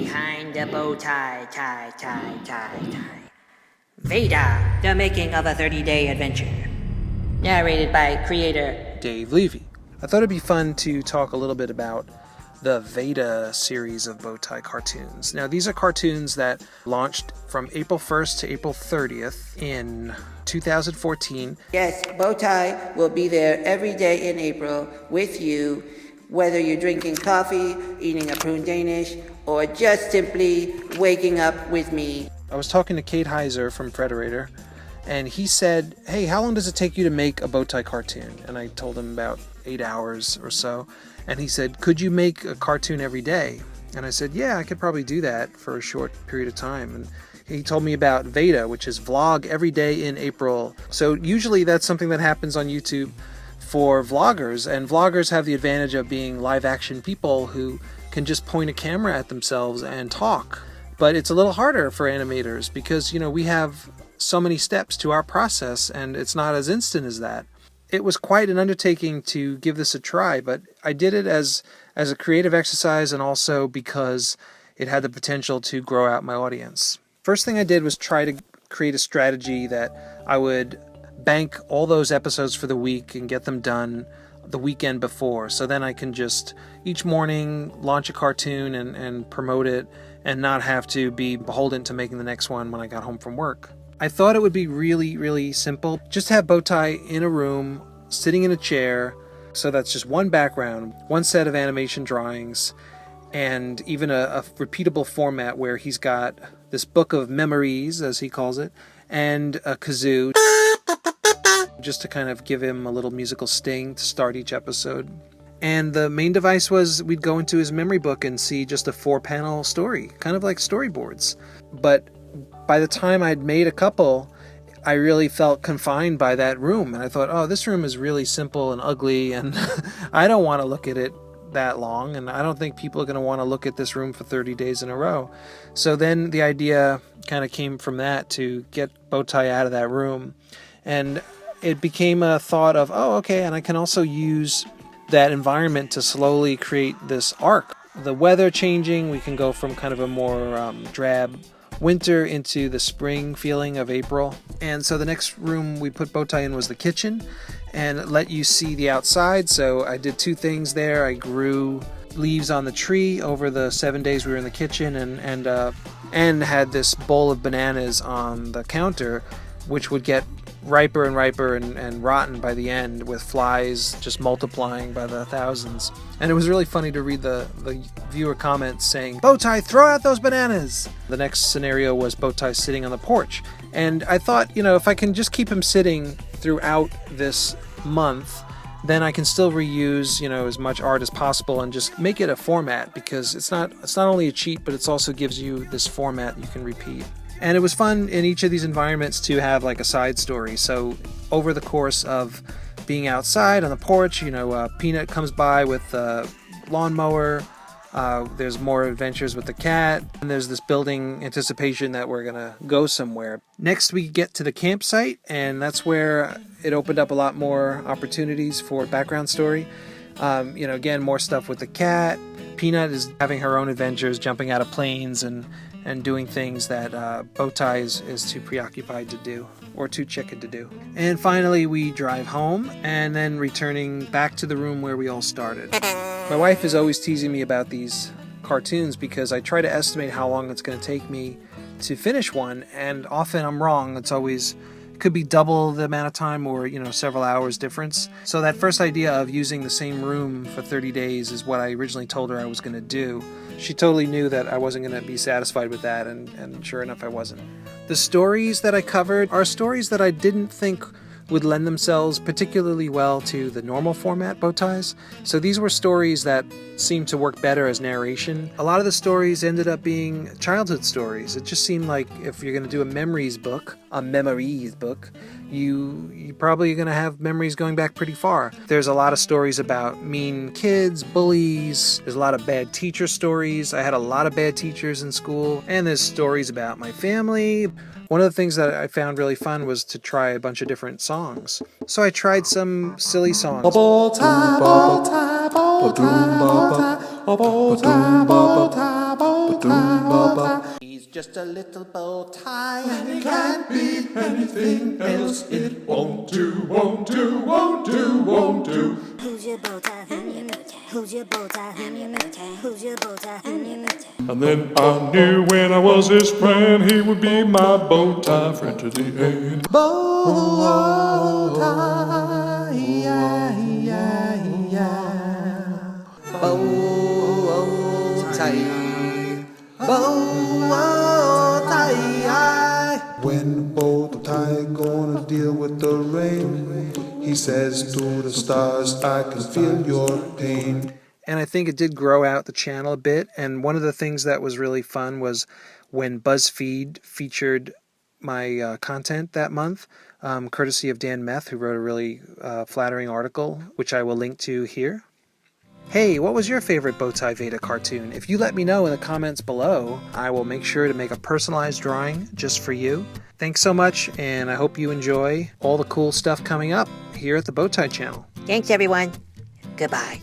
behind the bow tie. V.E.D.A, the making of a 30-day adventure. Narrated by creator Dave Levy. I thought it'd be fun to talk a little bit about the V.E.D.A series of bow tie cartoons. Now, these are cartoons that launched from April 1st to April 30th in 2014. Yes, bow tie will be there every day in April with you, whether you're drinking coffee, eating a prune Danish, or just simply waking up with me. I was talking to Kate Heiser from Frederator, and he said, hey, how long does it take you to make a bow tie cartoon? And I told him about 8 hours or so. And he said, could you make a cartoon every day? And I said, yeah, I could probably do that for a short period of time. And he told me about V.E.D.A, which is vlog every day in April. So usually that's something that happens on YouTube for vloggers. And vloggers have the advantage of being live action people who can just point a camera at themselves and talk. But it's a little harder for animators because, we have so many steps to our process and it's not as instant as that. It was quite an undertaking to give this a try, but I did it as a creative exercise and also because it had the potential to grow out my audience. First thing I did was try to create a strategy that I would bank all those episodes for the week and get them done the weekend before. So then I can just each morning launch a cartoon and promote it and not have to be beholden to making the next one when I got home from work. I thought it would be really, really simple. Just have bow tie in a room, sitting in a chair. So that's just one background, one set of animation drawings, and even a repeatable format where he's got this book of memories, as he calls it, and a kazoo, just to kind of give him a little musical sting to start each episode. And the main device was we'd go into his memory book and see just a 4-panel story, kind of like storyboards. But by the time I'd made a couple, I really felt confined by that room. And I thought, oh, this room is really simple and ugly, and I don't want to look at it that long. And I don't think people are going to want to look at this room for 30 days in a row. So then the idea kind of came from that to get bow tie out of that room. And it became a thought of, oh, okay, and I can also use that environment to slowly create this arc. The weather changing, we can go from kind of a more drab winter into the spring feeling of April. And so the next room we put bow tie in was the kitchen and let you see the outside. So I did 2 things there. I grew leaves on the tree over the 7 days we were in the kitchen and had this bowl of bananas on the counter, which would get riper and riper and rotten by the end, with flies just multiplying by the thousands. And it was really funny to read the viewer comments saying, bow tie, throw out those bananas. The next scenario was bow tie sitting on the porch. And I thought, if I can just keep him sitting throughout this month, then I can still reuse, as much art as possible and just make it a format, because it's not only a cheat, but it also gives you this format you can repeat. And it was fun in each of these environments to have like a side story. So over the course of being outside on the porch, Peanut comes by with a lawnmower. There's more adventures with the cat. And there's this building anticipation that we're going to go somewhere. Next, we get to the campsite, and that's where it opened up a lot more opportunities for background story. Again, more stuff with the cat. Peanut is having her own adventures, jumping out of planes and doing things that bow tie is too preoccupied to do, or too chicken to do. And finally, we drive home, and then returning back to the room where we all started. My wife is always teasing me about these cartoons because I try to estimate how long it's going to take me to finish one, and often I'm wrong. It could be double the amount of time or, several hours difference. So that first idea of using the same room for 30 days is what I originally told her I was going to do. She totally knew that I wasn't going to be satisfied with that, and sure enough, I wasn't. The stories that I covered are stories that I didn't think would lend themselves particularly well to the normal format bow ties. So these were stories that seemed to work better as narration. A lot of the stories ended up being childhood stories. It just seemed like if you're going to do a memories book, you probably are going to have memories going back pretty far. There's a lot of stories about mean kids, bullies. There's a lot of bad teacher stories. I had a lot of bad teachers in school. And there's stories about my family. One of the things that I found really fun was to try a bunch of different songs. So I tried some silly songs. tie. He's just a little bow tie. And it can't be anything else. It won't do, won't do, won't do, won't do. Who's your bow tie? I'm your bow tie. Who's your bow tie? I'm your bow tie. Who's your bow tie? I'm your bow tie. And then I knew when I was his friend, he would be my bow tie friend to the end. Bow tie, yeah, yeah, yeah. Bow tie, bow tie. When bow tie gonna deal with the rain? He says to the stars, I can feel your pain. And I think it did grow out the channel a bit. And one of the things that was really fun was when BuzzFeed featured my content that month, courtesy of Dan Meth, who wrote a really flattering article, which I will link to here. Hey, what was your favorite Bowtie V.E.D.A cartoon? If you let me know in the comments below, I will make sure to make a personalized drawing just for you. Thanks so much, and I hope you enjoy all the cool stuff coming up here at the Bowtie channel. Thanks, everyone. Goodbye.